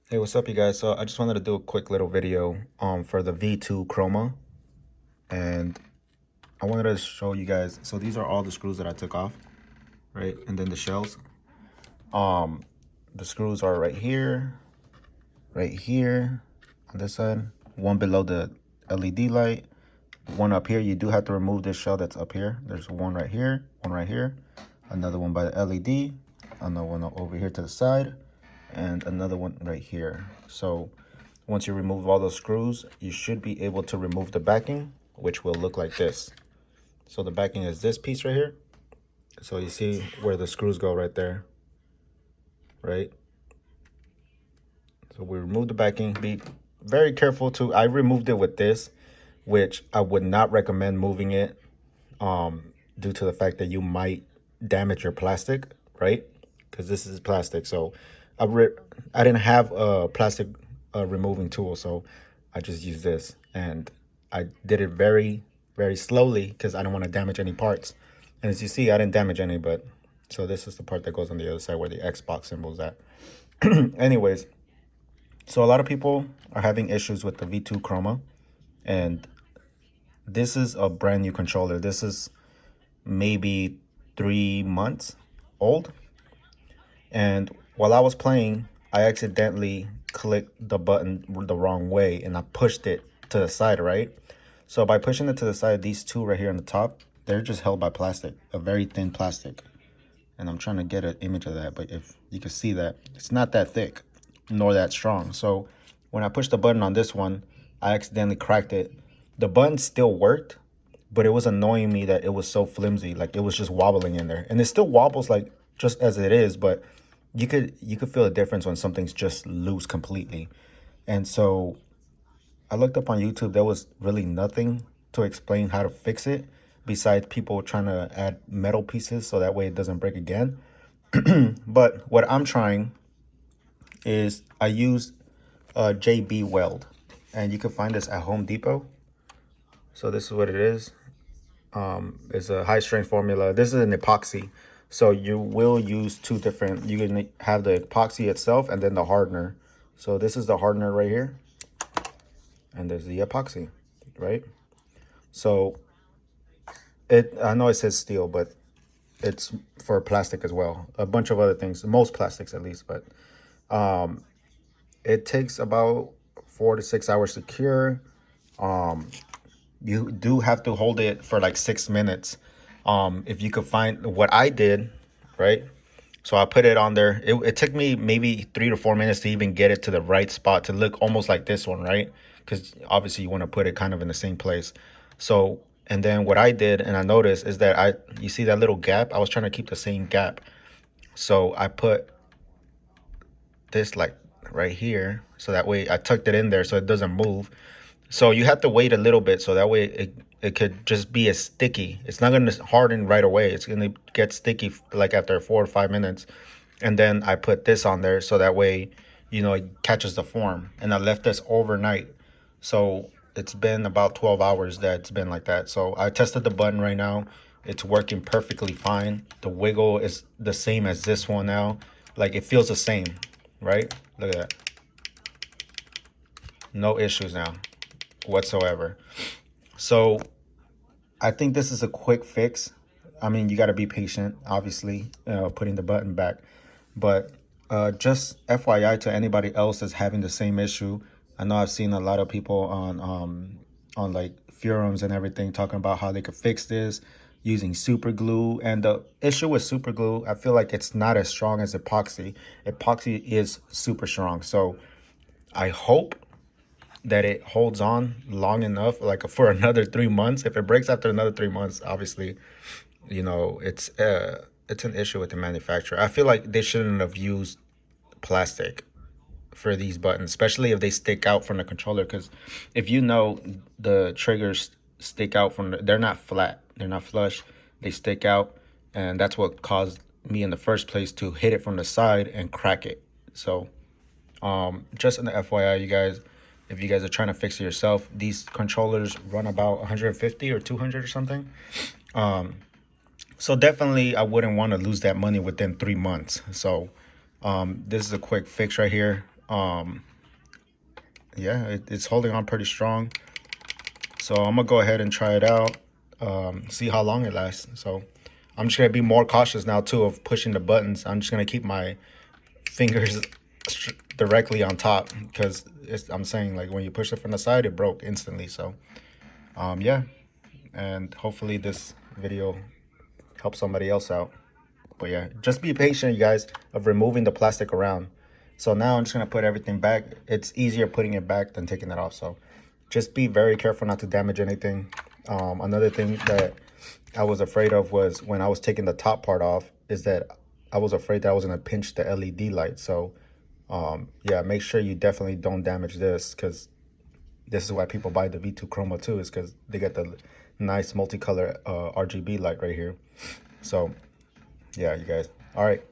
Hey, what's up, you guys? So I just wanted to do a quick little video for the V2 Chroma, and I wanted to show you guys. So these are all the screws that I took off, right? And then the shells. The screws are right here on this side, one below the LED light, one up here. You do have to remove this shell that's up here. There's one right here, another one by the LED, another one over here to the side, and another one right here. So once you remove all those screws, you should be able to remove the backing, which will look like this. So the backing is this piece right here. So you see where the screws go right there, right? So we remove the backing. Be very careful too. I removed it with this, which I would not recommend moving it due to the fact that you might damage your plastic, right? Because this is plastic. So I didn't have a plastic removing tool, so I just used this, and I did it very, very slowly because I don't want to damage any parts. And as you see, I didn't damage any, but so this is the part that goes on the other side where the Xbox symbol is at. Anyways, so a lot of people are having issues with the V2 Chroma, and this is a brand new controller. This is maybe 3 months old. And while I was playing, I accidentally clicked the button the wrong way and I pushed it to the side, right? So by pushing it to the side, these two right here on the top, they're just held by plastic, a very thin plastic. And I'm trying to get an image of that, but if you can see that, it's not that thick nor that strong. So when I pushed the button on this one, I accidentally cracked it. The button still worked, but it was annoying me that it was so flimsy, like it was just wobbling in there. And it still wobbles like just as it is, but you could feel a difference when something's just loose completely. And so I looked up on YouTube. There was really nothing to explain how to fix it besides people trying to add metal pieces so that way it doesn't break again. But what I'm trying is I used JB Weld, and you can find this at Home Depot. So this is what it is. It's a high strength formula. This is an epoxy. So you will use two different, you can have the epoxy itself and then the hardener. So this is the hardener right here. And there's the epoxy, right? So I know it says steel, but it's for plastic as well. A bunch of other things, most plastics at least, but it takes about 4 to 6 hours to cure. You do have to hold it for like 6 minutes. If you could find what I did, right? So I put it on there. It took me maybe 3 to 4 minutes to even get it to the right spot to look almost like this one, right? Because obviously you want to put it kind of in the same place. So, and then what I did, and I noticed, is that you see that little gap? I was trying to keep the same gap. So I put this like right here. So that way I tucked it in there so it doesn't move. So you have to wait a little bit so that way it could just be as sticky. It's not going to harden right away. It's going to get sticky like after 4 or 5 minutes. And then I put this on there so that way, you know, it catches the form. And I left this overnight. So it's been about 12 hours that it's been like that. So I tested the button right now. It's working perfectly fine. The wiggle is the same as this one now. Like it feels the same, right? Look at that. No issues now whatsoever. So I think this is a quick fix. I mean, you got to be patient, obviously, putting the button back. But just FYI to anybody else that's having the same issue. I know I've seen a lot of people on like forums and everything talking about how they could fix this using super glue. And the issue with super glue, I feel like it's not as strong as epoxy. Epoxy is super strong. So I hope that it holds on long enough, like for another 3 months. If it breaks after another 3 months, obviously, you know, it's an issue with the manufacturer. I feel like they shouldn't have used plastic for these buttons, especially if they stick out from the controller. Because if you know, the triggers stick out from they're not flat, they're not flush, they stick out, and that's what caused me in the first place to hit it from the side and crack it. So just an FYI, you guys, if you guys are trying to fix it yourself, these controllers run about 150 or 200 or something. So definitely I wouldn't want to lose that money within 3 months. So this is a quick fix right here. Yeah, it's holding on pretty strong. So I'm gonna go ahead and try it out, see how long it lasts. So I'm just gonna be more cautious now too of pushing the buttons. I'm just gonna keep my fingers directly on top, because I'm saying, like, when you push it from the side, it broke instantly. So yeah, and hopefully this video helps somebody else out. But yeah, just be patient, you guys, of removing the plastic around. So now I'm just gonna put everything back. It's easier putting it back than taking it off. So just be very careful not to damage anything. Another thing that I was afraid of was when I was taking the top part off, is that I was afraid that I was gonna pinch the LED light. So yeah, make sure you definitely don't damage this, because this is why people buy the V2 Chroma too, is because they get the nice multicolor RGB light right here. So yeah, you guys. All right.